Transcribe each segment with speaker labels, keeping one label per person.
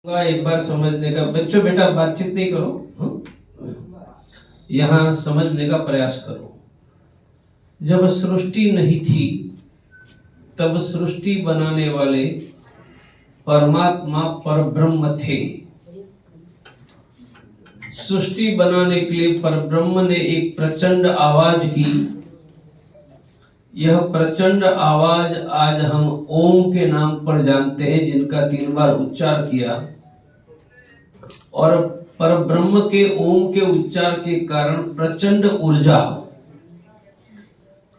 Speaker 1: एक बार समझने का बच्चों, बेटा बातचीत नहीं करो, यहाँ समझने का प्रयास करो। जब सृष्टि नहीं थी तब सृष्टि बनाने वाले परमात्मा परब्रह्म थे। सृष्टि बनाने के लिए परब्रह्म ने एक प्रचंड आवाज की। यह प्रचंड आवाज आज हम ओम के नाम पर जानते हैं, जिनका 3 बार उच्चार किया, और परब्रह्म के ओम के उच्चार के कारण प्रचंड ऊर्जा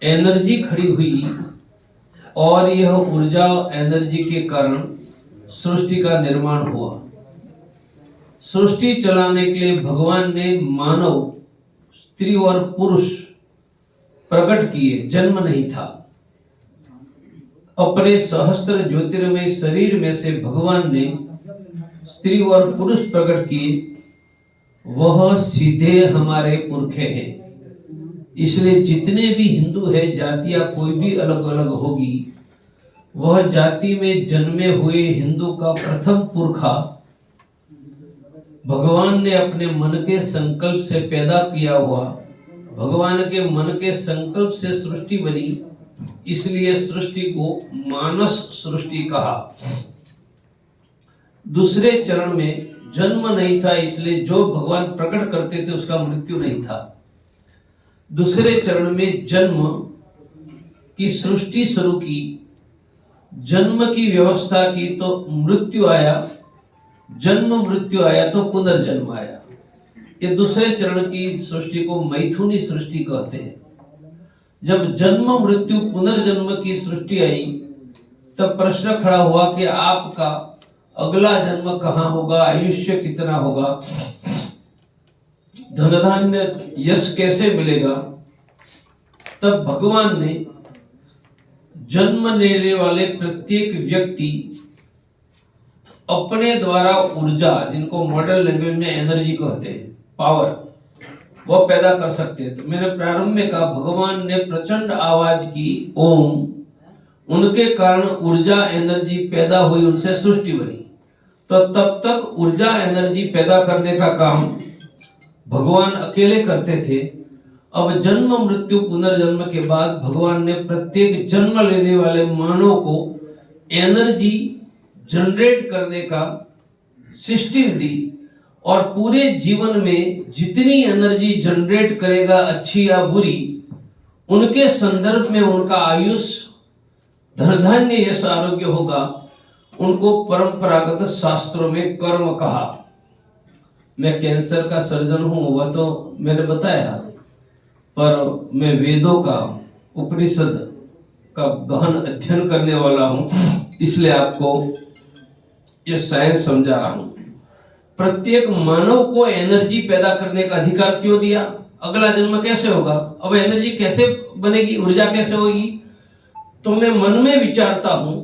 Speaker 1: एनर्जी खड़ी हुई, और यह ऊर्जा एनर्जी के कारण सृष्टि का निर्माण हुआ। सृष्टि चलाने के लिए भगवान ने मानव, स्त्री और पुरुष प्रकट किए। जन्म नहीं था। अपने सहस्त्र ज्योतिर्मय शरीर में से भगवान ने स्त्री और पुरुष प्रकट किए। वह सीधे हमारे पुरखे हैं। इसलिए जितने भी हिंदू है, जातियां कोई भी अलग अलग होगी, वह जाति में जन्मे हुए हिंदू का प्रथम पुरखा भगवान ने अपने मन के संकल्प से पैदा किया हुआ। भगवान के मन के संकल्प से सृष्टि बनी, इसलिए सृष्टि को मानस सृष्टि कहा। दूसरे चरण में जन्म नहीं था, इसलिए जो भगवान प्रकट करते थे उसका मृत्यु नहीं था। दूसरे चरण में जन्म की सृष्टि शुरू की, जन्म की व्यवस्था की, तो मृत्यु आया। जन्म मृत्यु आया तो पुनर्जन्म आया। ये दूसरे चरण की सृष्टि को मैथुनी सृष्टि कहते हैं। जब जन्म मृत्यु पुनर्जन्म की सृष्टि आई, तब प्रश्न खड़ा हुआ कि आपका अगला जन्म कहाँ होगा, आयुष्य कितना होगा, धन धान्य यश कैसे मिलेगा। तब भगवान ने जन्म लेने वाले प्रत्येक व्यक्ति अपने द्वारा ऊर्जा, जिनको मॉडर्न लैंग्वेज में एनर्जी कहते हैं, पावर, वो पैदा कर सकते हैं। तो मैंने प्रारंभ में कहा, भगवान ने प्रचंड आवाज की, ओम, उनके कारण ऊर्जा एनर्जी पैदा हुई, उनसे सृष्टि बनी। तो तब तक ऊर्जा एनर्जी पैदा करने का काम भगवान अकेले करते थे। अब जन्म मृत्यु पुनर्जन्म के बाद भगवान ने प्रत्येक जन्म लेने वाले मानव को एनर्जी जनरेट करने का सिस्टम दी, और पूरे जीवन में जितनी एनर्जी जनरेट करेगा, अच्छी या बुरी, उनके संदर्भ में उनका आयुष, धन धान्य यश आरोग्य होगा। उनको परंपरागत शास्त्रों में कर्म कहा। मैं कैंसर का सर्जन हूं, वह तो मैंने बताया, पर मैं वेदों का, उपनिषद का गहन अध्ययन करने वाला हूं, इसलिए आपको यह साइंस समझा रहा हूं। प्रत्येक मानव को एनर्जी पैदा करने का अधिकार क्यों दिया? अगला जन्म कैसे होगा, अब एनर्जी कैसे बनेगी, ऊर्जा कैसे होगी? तो मैं मन में विचारता हूं,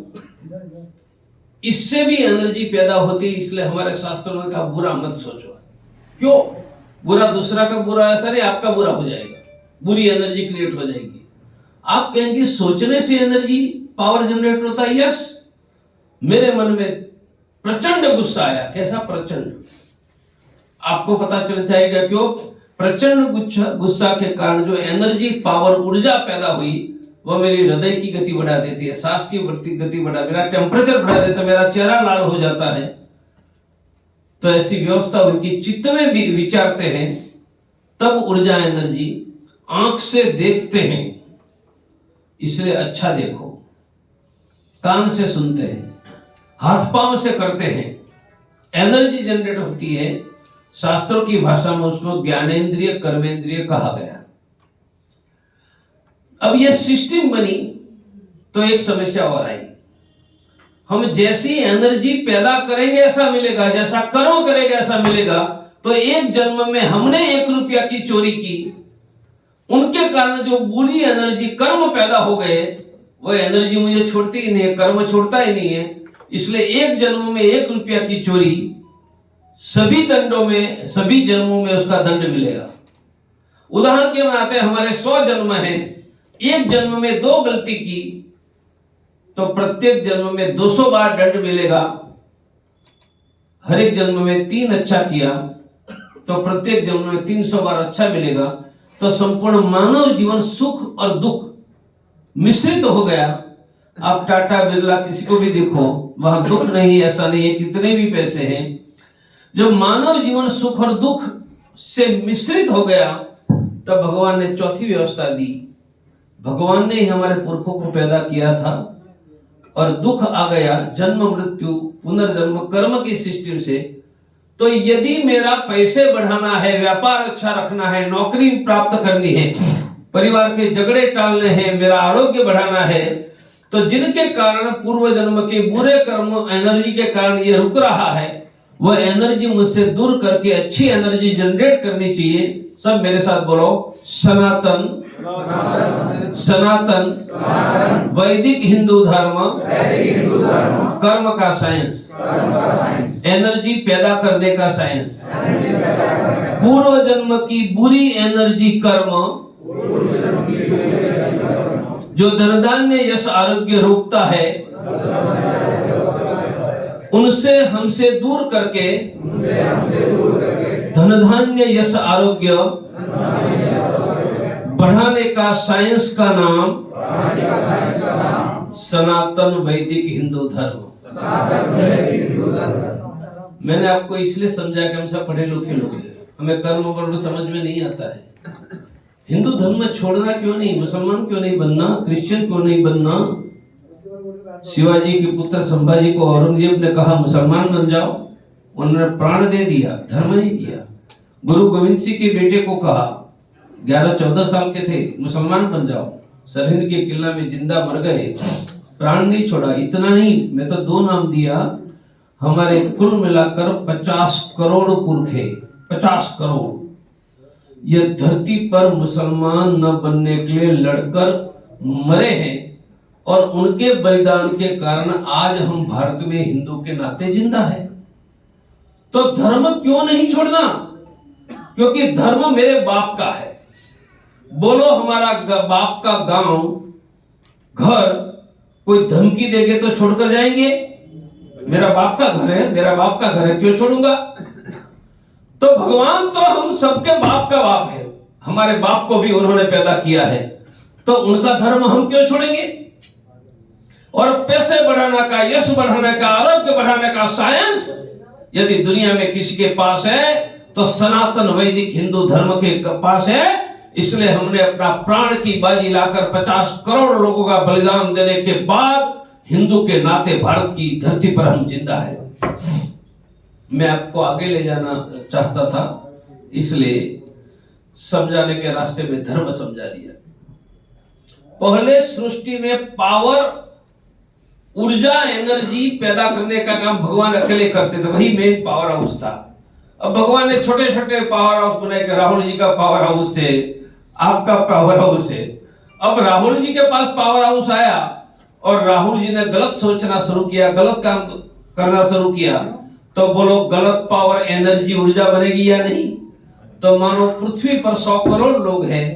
Speaker 1: इससे भी एनर्जी पैदा होती, इसलिए हमारे शास्त्रों ने कहा बुरा मत सोचो। क्यों? बुरा दूसरा का बुरा असर है, आपका बुरा हो जाएगा, बुरी एनर्जी क्रिएट हो जाएगी। आप कहेंगे सोचने से एनर्जी पावर जनरेट होता है। यस, मेरे मन में प्रचंड गुस्सा आया। कैसा प्रचंड? आपको पता चल जाएगा क्यों। प्रचंड गुस्सा के कारण जो एनर्जी, पावर, ऊर्जा पैदा हुई, वह मेरी हृदय की गति बढ़ा देती है, सांस की गति बढ़ा, मेरा टेम्परेचर बढ़ा देता है, मेरा चेहरा लाल हो जाता है। तो ऐसी व्यवस्था हुई कि चित्त में भी विचारते हैं, तब ऊर्जा एनर्जी, आंख से देखते हैं, इसलिए अच्छा देखो, कान से सुनते हैं, हाथ पांव से करते हैं, एनर्जी जनरेट होती है। शास्त्रों की भाषा में उसमें ज्ञानेंद्रिय, कर्मेंद्रिय कहा गया। अब यह सिस्टम बनी तो एक समस्या और आई। हम जैसी एनर्जी पैदा करेंगे ऐसा मिलेगा, जैसा कर्म करेंगे ऐसा मिलेगा। तो एक जन्म में हमने 1 रुपया की चोरी की, उनके कारण जो बुरी एनर्जी, कर्म पैदा हो गए, वो एनर्जी मुझे छोड़ती ही नहीं है, कर्म छोड़ता ही नहीं है। इसलिए एक जन्म में 1 रुपया की चोरी, सभी दंडों में, सभी जन्मों में उसका दंड मिलेगा। उदाहरण के बनाते, हमारे 100 जन्म हैं, एक जन्म में 2 गलती की, तो प्रत्येक जन्म में 200 बार दंड मिलेगा। हर एक जन्म में 3 अच्छा किया तो प्रत्येक जन्म में 300 बार अच्छा मिलेगा, तो संपूर्ण मानव जीवन सुख और दुख मिश्रित हो गया। आप टाटा बिरला किसी को भी देखो, वहां दुख नहीं, ऐसा नहीं है, कितने भी पैसे हैं, जब मानव जीवन सुख और दुख से मिश्रित हो गया तब भगवान ने चौथी व्यवस्था दी। भगवान ने ही हमारे पुरखों को पैदा किया था और दुख आ गया जन्म मृत्यु पुनर्जन्म कर्म की सिस्टम से। तो यदि मेरा पैसे बढ़ाना है, व्यापार अच्छा रखना है, नौकरी प्राप्त करनी है, परिवार के झगड़े टालने हैं, मेरा आरोग्य बढ़ाना है, तो जिनके कारण पूर्व जन्म के बुरे कर्म एनर्जी के कारण ये रुक रहा है, वह एनर्जी मुझसे दूर करके अच्छी एनर्जी जनरेट करनी चाहिए। सब मेरे साथ बोलो, सनातन सनातन वैदिक हिंदू धर्म कर्म का साइंस, एनर्जी पैदा करने का साइंस। पूर्व जन्म की बुरी एनर्जी कर्म जो धन धान्य यश आरोग्य रोकता है, उनसे हमसे दूर करके धन धान्य यश आरोग्य बढ़ाने का साइंस का नाम सनातन वैदिक हिंदू धर्म। मैंने आपको इसलिए समझा कि हम सब पढ़े लिखे लोग हैं, हमें कर्म वर्ण समझ में नहीं आता है। हिंदू धर्म छोड़ना क्यों नहीं, मुसलमान क्यों नहीं बनना, क्रिश्चियन क्यों नहीं बनना। शिवाजी के पुत्र संभाजी को औरंगजेब ने कहा मुसलमान बन जाओ, उन्होंने प्राण दे दिया, धर्म नहीं दिया। गुरु गोविंद सिंह के बेटे को कहा 11-14 साल के थे, मुसलमान बन जाओ, सरहिंद के किला में जिंदा मर गए, प्राण नहीं छोड़ा। इतना नहीं, मैं तो 2 नाम दिया, हमारे कुल मिलाकर 50 करोड़ पुरख है, 50 करोड़। यह धरती पर मुसलमान न बनने के लिए लड़कर मरे हैं और उनके बलिदान के कारण आज हम भारत में हिंदू के नाते जिंदा है। तो धर्म क्यों नहीं छोड़ना, क्योंकि धर्म मेरे बाप का है। बोलो हमारा बाप का गांव घर कोई धमकी देंगे तो छोड़कर जाएंगे? मेरा बाप का घर है, मेरा बाप का घर है, क्यों छोड़ूंगा? तो भगवान तो हम सबके बाप का बाप है, हमारे बाप को भी उन्होंने पैदा किया है, तो उनका धर्म हम क्यों छोड़ेंगे? और पैसे बढ़ाने का, यश बढ़ाने का, आरोग्य बढ़ाने का साइंस यदि दुनिया में किसी के पास है तो सनातन वैदिक हिंदू धर्म के पास है। इसलिए हमने अपना प्राण की बाजी लाकर 50 करोड़ लोगों का बलिदान देने के बाद हिंदू के नाते भारत की धरती पर हम जिंदा है। मैं आपको आगे ले जाना चाहता था, इसलिए समझाने के रास्ते में धर्म समझा दिया। पहले सृष्टि में पावर, ऊर्जा, एनर्जी पैदा करने का काम भगवान अकेले करते थे, वही मेन पावर हाउस था। अब भगवान ने छोटे छोटे पावर हाउस बनाए कि राहुल जी का पावर हाउस है, आपका पावर हाउस है। अब राहुल जी के पास पावर हाउस आया और राहुल जी ने गलत सोचना शुरू किया, गलत काम करना शुरू किया, तो बोलो गलत पावर एनर्जी ऊर्जा बनेगी या नहीं? तो मानो पृथ्वी पर 100 करोड़ लोग हैं,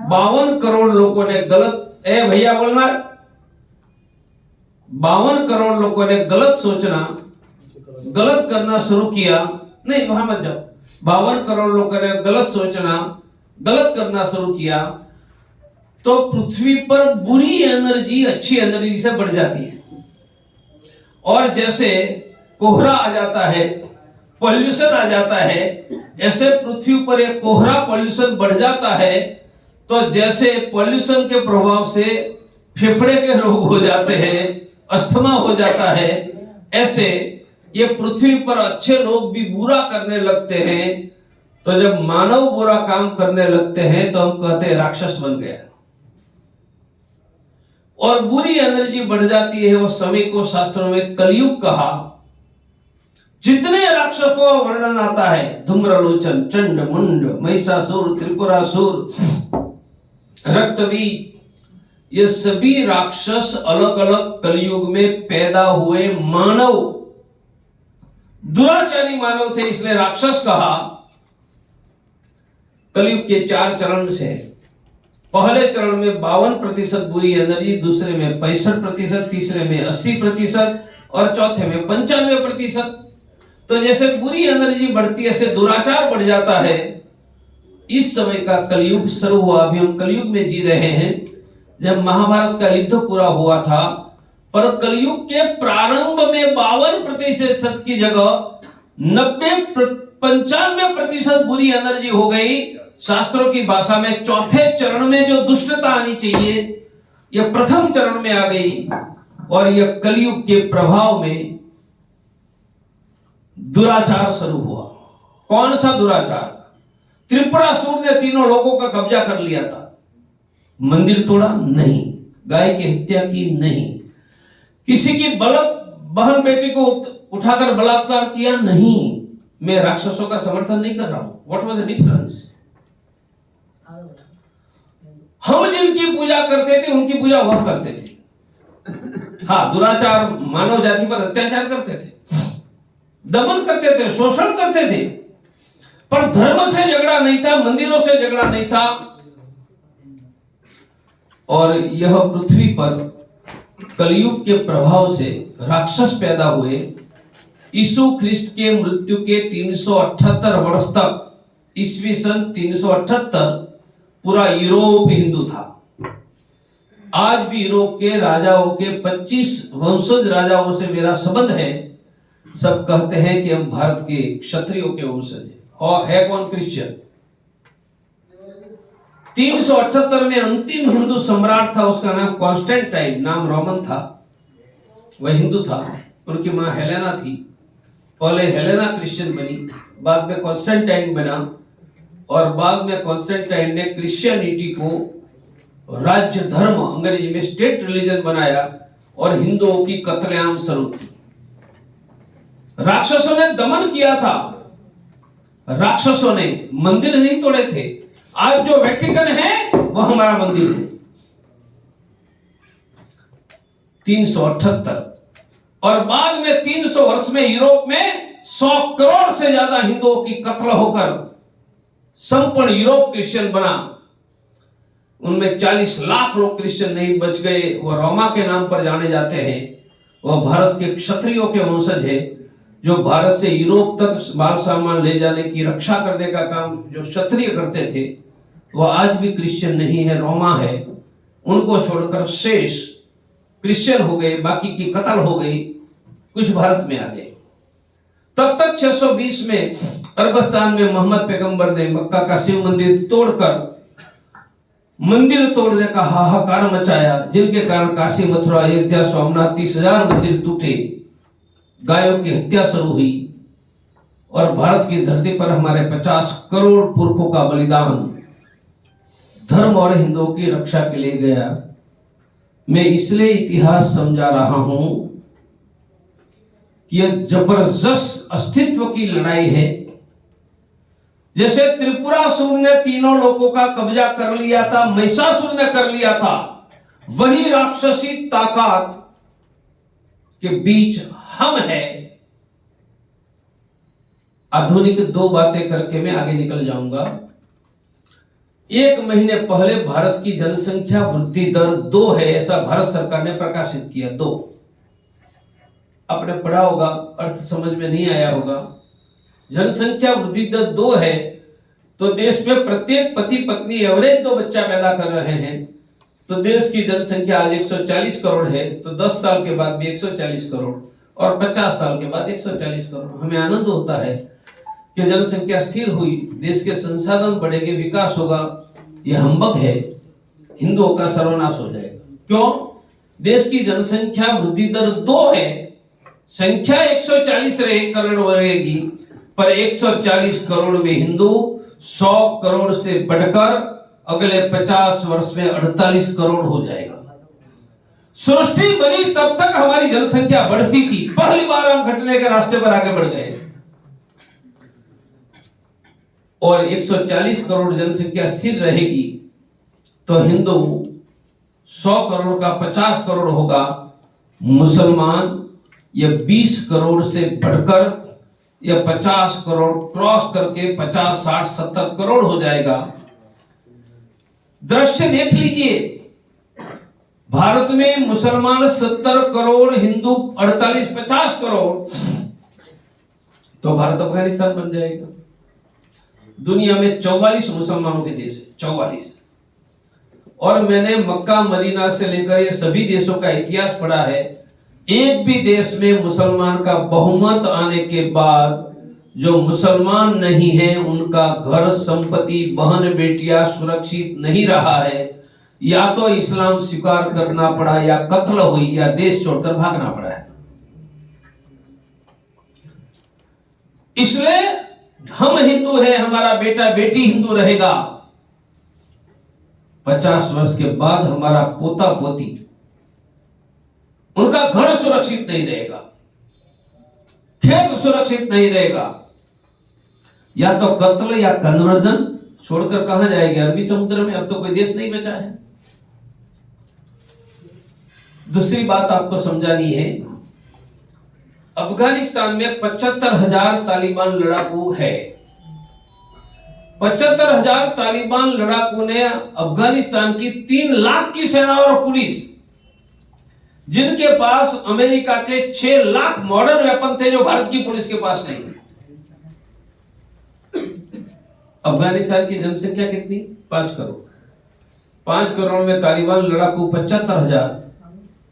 Speaker 1: 52 करोड़ लोगों ने गलत, भैया बोलना, 52 करोड़ लोगों ने गलत सोचना, गलत करना शुरू किया। नहीं, वहां मत जाओ। 52 करोड़ लोगों ने गलत सोचना, गलत करना शुरू किया, तो पृथ्वी पर बुरी एनर्जी अच्छी एनर्जी से बढ़ जाती है। और जैसे कोहरा आ जाता है, पॉल्यूशन आ जाता है, ऐसे पृथ्वी पर एक कोहरा पॉल्यूशन बढ़ जाता है। तो जैसे पॉल्यूशन के प्रभाव से फेफड़े के रोग हो जाते हैं, अस्थमा हो जाता है, ऐसे ये पृथ्वी पर अच्छे लोग भी बुरा करने लगते हैं। तो जब मानव बुरा काम करने लगते हैं तो हम कहते हैं राक्षस बन गया। और बुरी एनर्जी बढ़ जाती है, वो समय को शास्त्रों में कलयुग कहा। जितने राक्षसों का वर्णन आता है, धूम्रलोचन, चंड मुंड, महिषासुर, त्रिपुरासुर, रक्तबीज, ये सभी राक्षस अलग अलग कलयुग में पैदा हुए मानव, दुराचारी मानव थे, इसलिए राक्षस कहा। कलयुग के 4 चरण से, पहले चरण में 52% बुरी एनर्जी, दूसरे में 65%, तीसरे में 80% और चौथे में 95%। तो जैसे बुरी एनर्जी बढ़ती है, ऐसे दुराचार बढ़ जाता है। इस समय का कलयुग शुरू हुआ, अभी हम कलयुग में जी रहे हैं। जब महाभारत का युद्ध पूरा हुआ था, पर कलयुग के प्रारंभ में 52% की जगह 95% बुरी एनर्जी हो गई। शास्त्रों की भाषा में चौथे चरण में जो दुष्टता आनी चाहिए, यह प्रथम चरण में आ गई। और यह कलयुग के प्रभाव में दुराचार शुरू हुआ। कौन सा दुराचार? त्रिपुरासुर ने तीनों लोगों का कब्जा कर लिया था। मंदिर तोड़ा नहीं, गाय की हत्या की नहीं, किसी की बहन बेटी को उठाकर बलात्कार किया नहीं। मैं राक्षसों का समर्थन नहीं कर रहा हूं। What was the difference? हम जिनकी पूजा करते थे उनकी पूजा वह करते थे। हाँ, दुराचार, मानव जाति पर अत्याचार करते थे, दमन करते थे, शोषण करते थे, पर धर्म से झगड़ा नहीं था, मंदिरों से झगड़ा नहीं था। और यह पृथ्वी पर कलयुग के प्रभाव से राक्षस पैदा हुए। यीशु ख्रिस्त के मृत्यु के 378 वर्ष तक, ईस्वी सन 378, पूरा यूरोप हिंदू था। आज भी यूरोप के राजाओं के 25 वंशज राजाओं से मेरा संबंध है। सब कहते हैं कि हम भारत के क्षत्रियों के वंशज हैं। और है कौन? क्रिश्चियन। 378 में अंतिम हिंदू सम्राट था, उसका नाम कॉन्स्टेंटाइन, नाम रोमन था, वह हिंदू था। उनकी मां हेलेना थी। पहले हेलेना क्रिश्चियन बनी, बाद में कॉन्स्टेंटाइन बना, और बाद में कॉन्स्टेंटाइन ने क्रिश्चियनिटी को राज्य धर्म, अंग्रेजी में स्टेट रिलीजन बनाया और हिंदुओं की कत्लेआम शुरू की। राक्षसों ने दमन किया था। राक्षसों ने मंदिर नहीं तोड़े थे। आज जो वेटिकन है वह हमारा मंदिर है। 378 और बाद में 300 वर्ष में यूरोप में 100 करोड़ से ज्यादा हिंदुओं की कत्ल होकर संपूर्ण यूरोप क्रिश्चियन बना। उनमें 40 लाख लोग क्रिश्चियन नहीं बच गए। वह रोमा के नाम पर जाने जाते हैं। वह भारत के क्षत्रियों के वंशज है, जो भारत से यूरोप तक माल सामान ले जाने की, रक्षा करने का काम जो क्षत्रिय करते थे, वह आज भी क्रिश्चियन नहीं है, रोमा है। उनको छोड़कर शेष क्रिश्चियन हो गए, बाकी की कत्ल हो गई, कुछ भारत में आ गए। तब तक 620 में अरबस्तान में मोहम्मद पैगंबर ने मक्का का शिव मंदिर तोड़कर मंदिर तोड़ने का हाहाकार मचाया, जिनके कारण काशी, मथुरा, अयोध्या, सोमनाथ 30,000 मंदिर टूटे, गायों की हत्या शुरू हुई, और भारत की धरती पर हमारे 50 करोड़ पुरखों का बलिदान धर्म और हिंदुओं की रक्षा के लिए गया। मैं इसलिए इतिहास समझा रहा हूं कि यह जबरदस्त अस्तित्व की लड़ाई है। जैसे त्रिपुरासुर ने तीनों लोगों का कब्जा कर लिया था, महिषासुर ने कर लिया था, वही राक्षसी ताकत के बीच हम हैं। आधुनिक 2 बातें करके मैं आगे निकल जाऊंगा। 1 महीने पहले भारत की जनसंख्या वृद्धि दर 2 है, ऐसा भारत सरकार ने प्रकाशित किया। 2 आपने पढ़ा होगा, अर्थ समझ में नहीं आया होगा। जनसंख्या वृद्धि दर 2 है, तो देश में प्रत्येक पति पत्नी एवरेज 2 बच्चा पैदा कर रहे हैं। तो देश की जनसंख्या आज 140 करोड़ है, तो 10 साल के बाद भी 140 करोड़ और 50 साल के बाद 140 करोड़। हमें आनंद होता है कि जनसंख्या स्थिर हुई, देश के संसाधन बढ़ेंगे, विकास होगा। यह हम्बग है, हिंदुओं का सर्वनाश हो जाएगा। क्यों? देश की जनसंख्या वृद्धि दर 2 है, संख्या 140 करोड़ रहेगी, पर 140 करोड़ में हिंदू 100 करोड़ से बढ़कर अगले 50 वर्ष में 48 करोड़ हो जाएगा। सृष्टि बनी तब तक हमारी जनसंख्या बढ़ती थी, पहली बार हम घटने के रास्ते पर आगे बढ़ गए। और 140 करोड़ जनसंख्या स्थिर रहेगी तो हिंदू 100 करोड़ का 50 करोड़ होगा, मुसलमान ये 20 करोड़ से बढ़कर यह 50 करोड़ क्रॉस करके 50, 60, 70 करोड़ हो जाएगा। दृश्य देख लीजिए, भारत में मुसलमान 70 करोड़, हिंदू 48, 50 करोड़। तो भारत अफगानिस्तान बन जाएगा। दुनिया में 44 मुसलमानों के देश है, 44। और मैंने मक्का मदीना से लेकर ये सभी देशों का इतिहास पढ़ा है। एक भी देश में मुसलमान का बहुमत आने के बाद जो मुसलमान नहीं है उनका घर, संपत्ति, बहन बेटियां सुरक्षित नहीं रहा है। या तो इस्लाम स्वीकार करना पड़ा, या कत्ल हुई, या देश छोड़कर भागना पड़ा है। इसलिए हम हिंदू हैं, हमारा बेटा बेटी हिंदू रहेगा। 50 वर्ष के बाद हमारा पोता पोती, उनका घर सुरक्षित नहीं रहेगा, खेत सुरक्षित नहीं रहेगा। या तो कत्ल या कन्वर्जन छोड़कर कहां जाएंगे? अरबी समुद्र में। अब तो कोई देश नहीं बचा है। दूसरी बात आपको समझानी है, अफगानिस्तान में 75,000 तालिबान लड़ाकू है। 75,000 तालिबान लड़ाकू ने अफगानिस्तान की 3 लाख की सेना और पुलिस, जिनके पास अमेरिका के 6 लाख मॉडर्न वेपन थे जो भारत की पुलिस के पास नहीं। अफगानिस्तान की जनसंख्या कितनी? 5 करोड़। 5 करोड़ में तालिबान लड़ाकू 75,000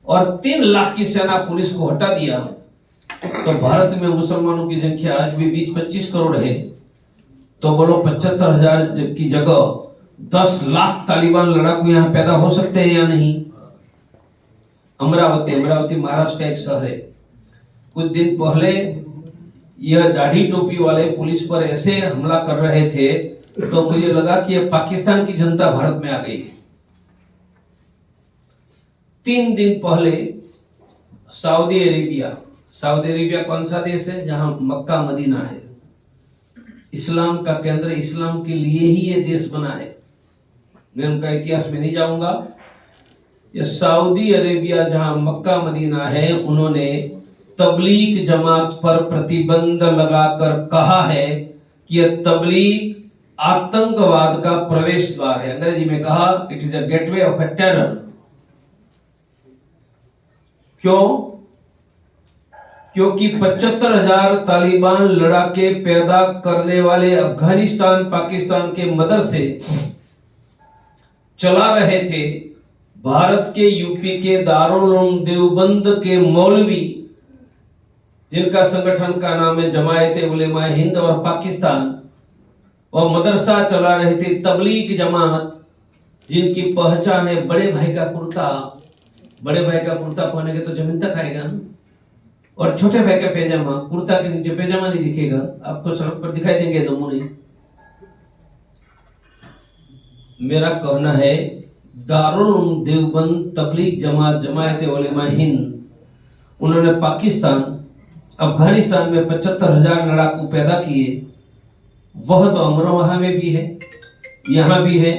Speaker 1: और 3 लाख की सेना पुलिस को हटा दिया, तो भारत में मुसलमानों की संख्या आज भी 20-25 करोड़ है। तो बोलो 75,000 की जगह 10 लाख तालिबान लड़ाकू यहां पैदा हो सकते हैं या नहीं? अमरावती महाराष्ट्र का एक शहर है। कुछ दिन पहले यह दाढ़ी टोपी वाले पुलिस पर ऐसे हमला कर रहे थे तो मुझे लगा कि यह पाकिस्तान की जनता भारत में आ गई है। 3 दिन पहले सऊदी अरेबिया कौन सा देश है? जहां मक्का मदीना है, इस्लाम का केंद्र, इस्लाम के लिए ही यह देश बना है। मैं उनका इतिहास में नहीं जाऊंगा। यह सऊदी अरेबिया जहां मक्का मदीना है, उन्होंने तबलीग जमात पर प्रतिबंध लगाकर कहा है कि यह तबलीग आतंकवाद का प्रवेश द्वार है। अंग्रेजी में कहा it is a gateway of a terror. क्यों? क्योंकि 75,000 तालिबान लड़ाके पैदा करने वाले अफगानिस्तान पाकिस्तान के मदरसे चला रहे थे भारत के यूपी के दारुल उलूम देवबंद के मौलवी, जिनका संगठन का नाम है जमायत उलेमा हिंद और पाकिस्तान, और मदरसा चला रहे थे तबलीग जमात, जिनकी पहचान है बड़े भाई का कुर्ता। बड़े भाई का कुर्ता पहनेंगे तो जमीन तक आएगा ना, और छोटे भाई का पैजामा, कुर्ता के नीचे पैजामा नहीं दिखेगा, आपको सड़क पर दिखाई देंगे नमूने। मेरा कहना है दारुल उलूम देवबंद तबलीग जमात जमायत उलेमा हिंद, उन्होंने पाकिस्तान अफगानिस्तान में 75,000 लड़ाकू पैदा किए। वह तो अमरोहा में भी है, यहां भी है,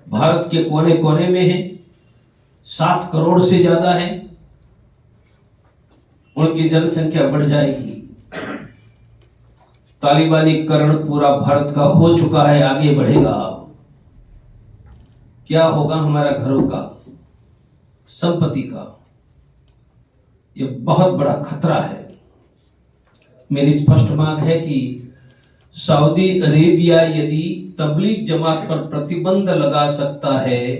Speaker 1: भारत के कोने कोने में है, 7 करोड़ से ज्यादा है। उनकी जनसंख्या बढ़ जाएगी। तालिबानीकरण पूरा भारत का हो चुका है, आगे बढ़ेगा। क्या होगा हमारा घरों का, संपत्ति का? यह बहुत बड़ा खतरा है। मेरी स्पष्ट मांग है कि सऊदी अरेबिया यदि तबलीग जमात पर प्रतिबंध लगा सकता है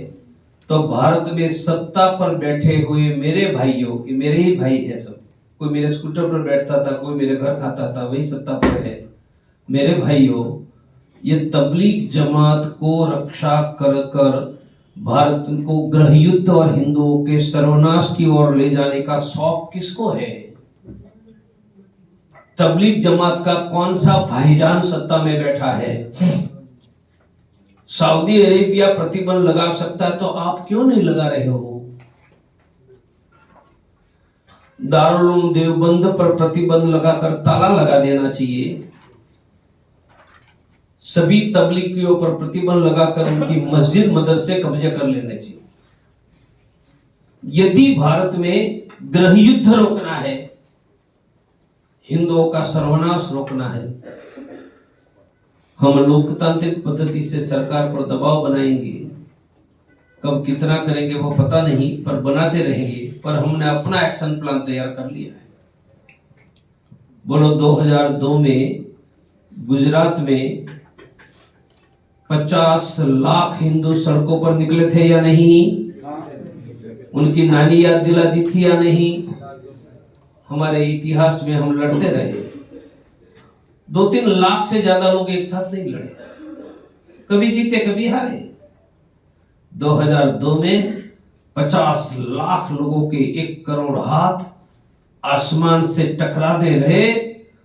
Speaker 1: तो भारत में सत्ता पर बैठे हुए मेरे भाइयों, ये मेरे ही भाई है सब, कोई मेरे स्कूटर पर बैठता था, कोई मेरे घर खाता था, वही सत्ता पर है। मेरे भाइयों, ये तबलीग जमात को रक्षा कर कर भारत को गृह युद्ध और हिंदुओं के सर्वनाश की ओर ले जाने का शौक किसको है? तबलीग जमात का कौन सा भाईजान सत्ता में बैठा है? सऊदी अरेबिया प्रतिबंध लगा सकता है तो आप क्यों नहीं लगा रहे हो? दारुल उलूम देवबंद पर प्रतिबंध लगाकर ताला लगा देना चाहिए। सभी तबलीगियों पर प्रतिबंध लगाकर उनकी मस्जिद मदरसे कब्जे कर लेने चाहिए। यदि भारत में गृह युद्ध रोकना है, हिंदुओं का सर्वनाश रोकना है, हम लोकतांत्रिक पद्धति से सरकार पर दबाव बनाएंगे। कब कितना करेंगे वो पता नहीं, पर बनाते रहेंगे। पर हमने अपना एक्शन प्लान तैयार कर लिया है। बोलो 2002 में गुजरात में 50 लाख हिंदू सड़कों पर निकले थे या नहीं? उनकी नानी याद दिला दी थी या नहीं? हमारे इतिहास में हम लड़ते रहे, 2-3 लाख से ज्यादा लोग एक साथ नहीं लड़े, कभी जीते कभी हारे। 2002 में 50 लाख लोगों के 1 करोड़ हाथ आसमान से टकराते रहे,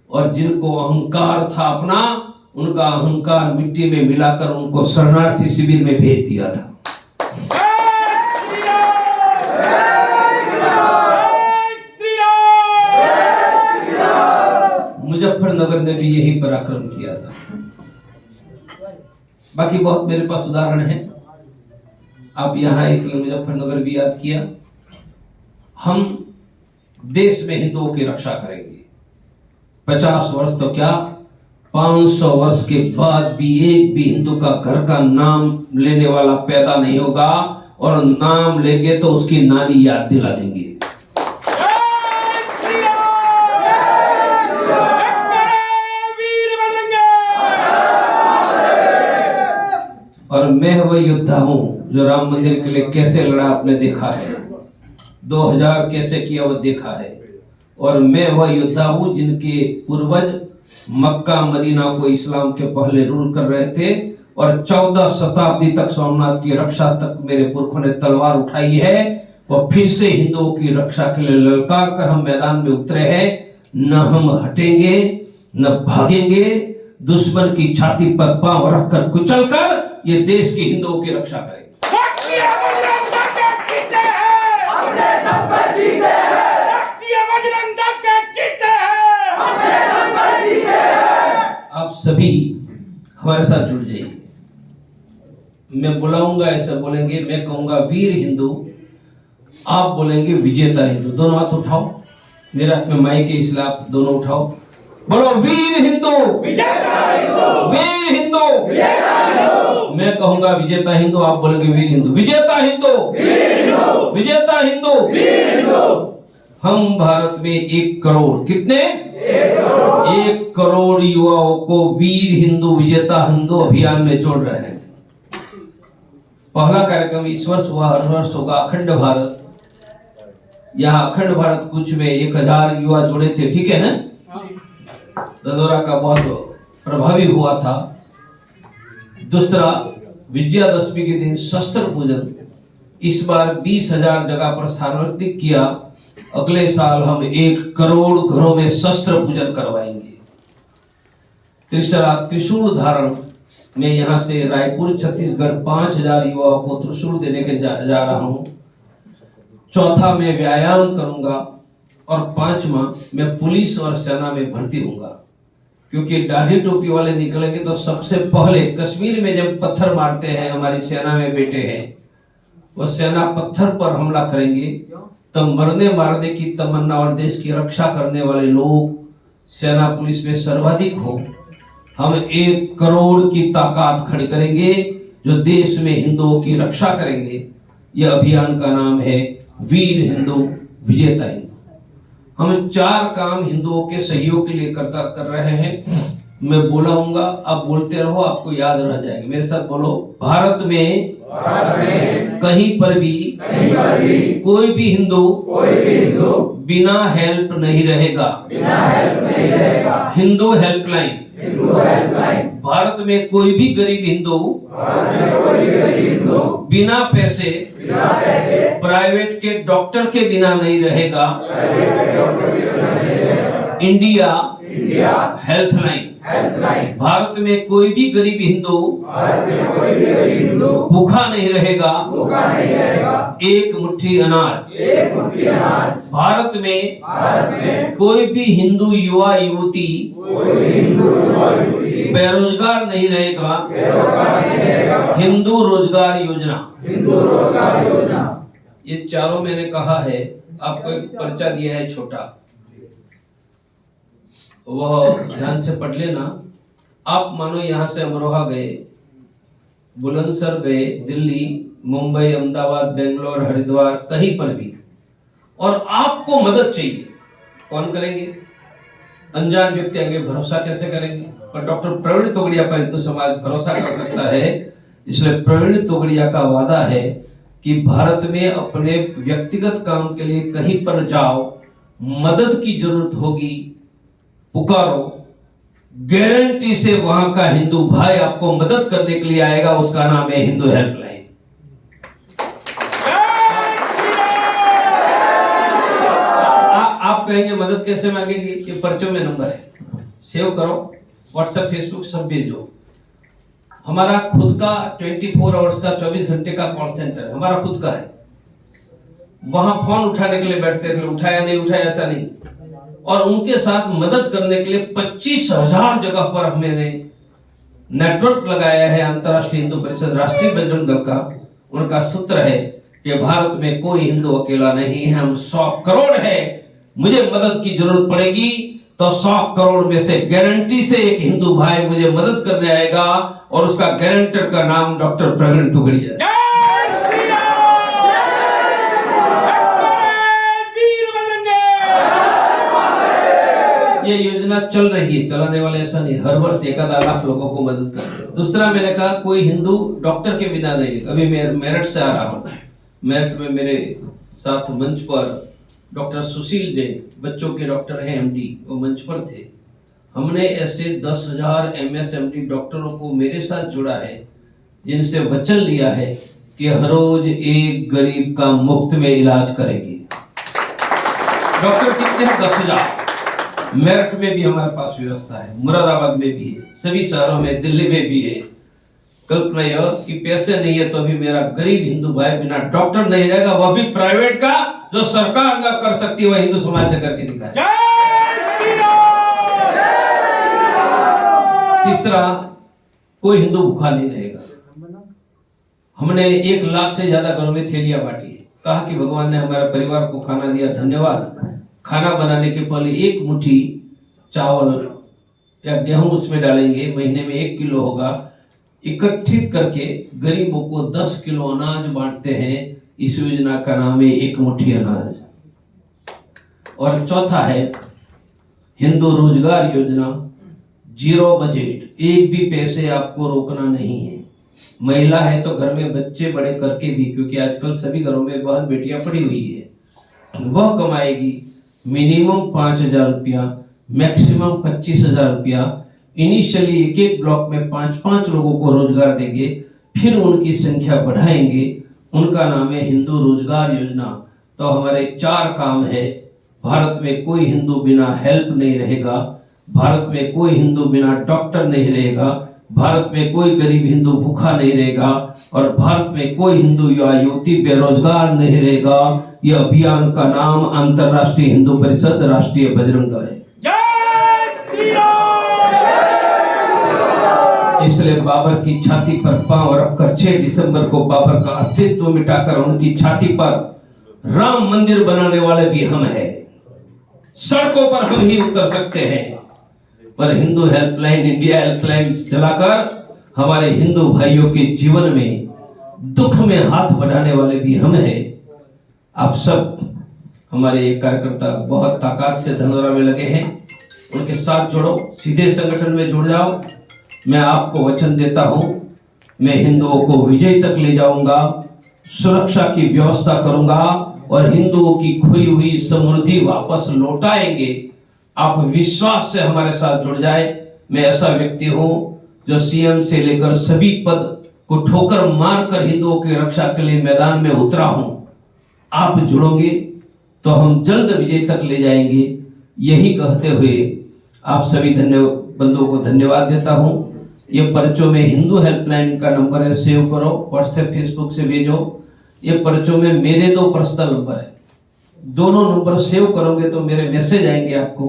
Speaker 1: और जिनको अहंकार था अपना, उनका अहंकार मिट्टी में मिलाकर उनको शरणार्थी शिविर में भेज दिया था। मुजफ्फरनगर ने भी यही पराक्रम किया था। बाकी बहुत मेरे पास उदाहरण है, आप यहाँ इसलिए मुजफ्फरनगर भी याद किया। हम देश में हिंदुओं की रक्षा करेंगे। 50 वर्ष तो क्या, 500 वर्ष के बाद भी एक भी हिंदू का घर का नाम लेने वाला पैदा नहीं होगा, और नाम लेंगे तो उसकी नानी याद दिला देंगे। और मैं वह योद्धा हूं जो राम मंदिर के लिए कैसे लड़ा आपने देखा है, 2000 कैसे किया वो देखा है। और मैं वह योद्धा हूं जिनके पूर्वज मक्का मदीना को इस्लाम के पहले रूल कर रहे थे, और 14 शताब्दी तक सोमनाथ की रक्षा तक मेरे पुरखों ने तलवार उठाई है। और फिर से हिंदुओं की रक्षा के लिए ललकार कर हम मैदान में उतरे हैं। न हम हटेंगे न भागेंगे, दुश्मन की छाती पर पांव रखकर कुचलकर ये देश के हिंदुओं की रक्षा करेंगे। आप सभी हमारे साथ जुड़ जाइए। मैं बुलाऊंगा, ऐसा बोलेंगे, मैं कहूंगा वीर हिंदू, आप बोलेंगे विजेता हिंदू। दोनों हाथ उठाओ, मेरे हाथ में माइक है इसलिए आप दोनों उठाओ। बोलो वीर हिंदू, विजेता हिंदू, वीर हिंदू, विजेता हिंदू। मैं कहूंगा विजेता हिंदू, आप बोलेंगे वीर हिंदू, विजेता हिंदू, वीर हिंदू, विजेता हिंदू, वीर हिंदू। हम भारत में 1 करोड़, कितने? 1 करोड़ युवाओं को वीर हिंदू विजेता हिंदू अभियान में जोड़ रहे हैं। पहला कार्यक्रम इस वर्ष हुआ, हर वर्ष होगा अखंड भारत। यहाँ अखंड भारत कुछ में 1000 युवा जुड़े थे, ठीक है ना? ददोरा का बहुत प्रभावी हुआ था। दूसरा, विजयादशमी के दिन शस्त्र पूजन, इस बार 20,000 जगह पर सार्वजनिक किया। अगले साल हम 1 करोड़ घरों में शस्त्र पूजन करवाएंगे। तीसरा, त्रिशूल धारण में यहाँ से रायपुर छत्तीसगढ़ 5,000 युवाओं को त्रिशूल देने के जा रहा हूँ। चौथा, मैं व्यायाम करूंगा। और 5वां, मैं पुलिस और सेना में भर्ती होऊंगा, क्योंकि दाढ़ी टोपी वाले निकलेंगे तो सबसे पहले कश्मीर में जब पत्थर मारते हैं, हमारी सेना में बेटे हैं, वो सेना पत्थर पर हमला करेंगे, तब मरने मारने की तमन्ना और देश की रक्षा करने वाले लोग सेना पुलिस में सर्वाधिक हो। हम 1 करोड़ की ताकत खड़ी करेंगे जो देश में हिंदुओं की रक्षा करेंगे। यह अभियान का नाम है वीर हिंदू विजेता हिंदू। हम 4 काम हिंदुओं के सहयोग के लिए कर रहे हैं। मैं बोलाऊंगा, आप बोलते रहो, आपको याद रह जाएगा। मेरे साथ बोलो, भारत में कहीं पर भी कोई भी हिंदू बिना हेल्प नहीं रहेगा। हिंदू हेल्पलाइन। भारत में कोई भी गरीब हिंदू बिना पैसे प्राइवेट के डॉक्टर के बिना नहीं रहेगा। इंडिया हेल्थलाइन। भारत में कोई भी गरीब हिंदू भूखा नहीं रहेगा। एक मुट्ठी अनाज। भारत में कोई भी हिंदू युवा युवती बेरोजगार नहीं रहेगा। हिंदू रोजगार योजना। ये चारों मैंने कहा है। आपको एक पर्चा दिया है छोटा, वह ध्यान से पढ़ लेना। आप मानो यहाँ से अमरोहा गए, बुलंदशहर गए, दिल्ली, मुंबई, अहमदाबाद, बेंगलोर, हरिद्वार, कहीं पर भी, और आपको मदद चाहिए, कौन करेंगे? अनजान व्यक्ति आगे भरोसा कैसे करेंगे? पर डॉक्टर प्रवीण तोगड़िया पर हिंदू समाज भरोसा कर सकता है। इसलिए प्रवीण तोगड़िया का वादा है कि भारत में अपने व्यक्तिगत काम के लिए कहीं पर जाओ, मदद की जरूरत होगी, पुकारो, गारंटी से वहां का हिंदू भाई आपको मदद करने के लिए आएगा। उसका नाम है हिंदू हेल्पलाइन। आप कहेंगे मदद कैसे मांगेंगे? ये पर्चों में नंबर है, सेव करो, व्हाट्सएप फेसबुक सब भेजो। हमारा खुद का 24 आवर्स का 24 घंटे का कॉल सेंटर हमारा खुद का है। वहां फोन उठाने के लिए बैठते थे, उठाया नहीं उठाया ऐसा नहीं, और उनके साथ मदद करने के लिए 25,000 जगह पर हमने नेटवर्क लगाया है। अंतर्राष्ट्रीय हिंदू परिषद, राष्ट्रीय बजरंग दल का उनका सूत्र है कि भारत में कोई हिंदू अकेला नहीं है, हम 100 करोड़ है। मुझे मदद की जरूरत पड़ेगी तो 100 करोड़ में से गारंटी से एक हिंदू भाई मुझे मदद करने आएगा, और उसका गारंटर का नाम डॉक्टर प्रवीण तोगड़िया है। ये योजना चल रही है, चलाने वाले ऐसा नहीं, हर वर्ष 1 लाख लोगों को मदद कर। दूसरा मैंने कहा कोई हिंदू डॉक्टर के बिना नहीं। अभी मैं मेरठ से आ रहा हूँ, मेरठ में मेरे साथ मंच पर डॉक्टर सुशील जैन, बच्चों के डॉक्टर हैं, एमडी, वो मंच पर थे। हमने ऐसे 10,000 एमएस एमडी डॉक्टरों को मेरे साथ जुड़ा है, जिनसे वचन लिया है कि हर रोज एक गरीब का मुफ्त में इलाज करेंगे। डॉक्टर कितने हैं? 10,000। मेरठ में भी हमारे पास व्यवस्था है, मुरादाबाद में भी है, सभी शहरों में, दिल्ली में भी है। कल्पना यह कि पैसे नहीं है तो भी मेरा गरीब हिंदू भाई बिना डॉक्टर नहीं रहेगा, वह भी प्राइवेट का, जो सरकार ना कर सकती वह हिंदू समाज ने करके दिखाया। तीसरा, कोई हिंदू भूखा नहीं रहेगा। हमने 1 लाख से ज्यादा घरों में थैलियां बांटी है। कहा कि भगवान ने हमारे परिवार को खाना दिया, धन्यवाद। खाना बनाने के पहले 1 मुट्ठी चावल या गेहूं उसमें डालेंगे, महीने में 1 किलो होगा। इकट्ठित करके गरीबों को 10 किलो अनाज बांटते हैं। इस योजना का नाम है 1 मुट्ठी अनाज। और चौथा है हिंदू रोजगार योजना, 0 बजट, एक भी पैसे आपको रोकना नहीं है। महिला है तो घर में बच्चे बड़े करके भी, क्योंकि आजकल सभी घरों में बहन बेटियां पड़ी हुई है, वह कमाएगी मिनिमम 5,000 रुपया, मैक्सिमम 25,000 रुपया। इनिशियली एक ब्लॉक में 5-5 लोगों को रोजगार देंगे, फिर उनकी संख्या बढ़ाएंगे। उनका नाम है हिंदू रोजगार योजना। तो हमारे 4 काम है। भारत में कोई हिंदू बिना हेल्प नहीं रहेगा, भारत में कोई हिंदू बिना डॉक्टर नहीं रहेगा, भारत में कोई गरीब हिंदू भूखा नहीं रहेगा, और भारत में कोई हिंदू युवा युवती बेरोजगार नहीं रहेगा। यह अभियान का नाम अंतर्राष्ट्रीय हिंदू परिषद, राष्ट्रीय बजरंग दल है। इसलिए बाबर की छाती पर पांव रखकर 6 दिसंबर को बाबर का अस्तित्व मिटाकर उनकी छाती पर राम मंदिर बनाने वाले भी हम हैं। सड़कों पर हम ही उतर सकते हैं, पर हिंदू हेल्पलाइन, इंडिया हेल्पलाइन चलाकर हमारे हिंदू भाइयों के जीवन में, दुख में हाथ बढ़ाने वाले भी हम हैं। आप सब हमारे ये कार्यकर्ता बहुत ताकत से धनौरा में लगे हैं, उनके साथ जुड़ो, सीधे संगठन में जुड़ जाओ। मैं आपको वचन देता हूं, मैं हिंदुओं को विजय तक ले जाऊंगा, सुरक्षा की व्यवस्था करूंगा और हिंदुओं की खोई हुई समृद्धि वापस लौटाएंगे। आप विश्वास से हमारे साथ जुड़ जाए। मैं ऐसा व्यक्ति हूं जो सीएम से लेकर सभी पद को ठोकर मारकर हिंदुओं की रक्षा के लिए मैदान में उतरा हूं। आप जुड़ोगे तो हम जल्द विजय तक ले जाएंगे। यही कहते हुए आप सभी बंधुओं को धन्यवाद देता हूं। ये पर्चों में हिंदू हेल्पलाइन का नंबर है, सेव करो, व्हाट्सएप फेसबुक से भेजो। ये पर्चों में मेरे 2 पर्सनल नंबर है, दोनों नंबर सेव करोगे तो मेरे मैसेज आएंगे आपको,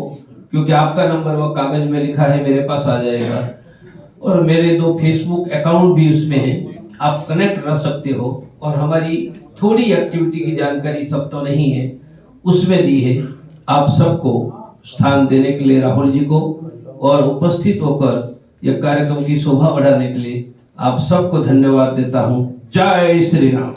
Speaker 1: क्योंकि आपका नंबर वो कागज में लिखा है मेरे पास आ जाएगा। और मेरे 2 फेसबुक अकाउंट भी उसमें हैं, आप कनेक्ट रह सकते हो। और हमारी थोड़ी एक्टिविटी की जानकारी सब तो नहीं है, उसमें दी है। आप सबको स्थान देने के लिए राहुल जी को, और उपस्थित होकर यह कार्यक्रम की शोभा बढ़ाने के लिए आप सबको धन्यवाद देता हूं। जय श्री राम।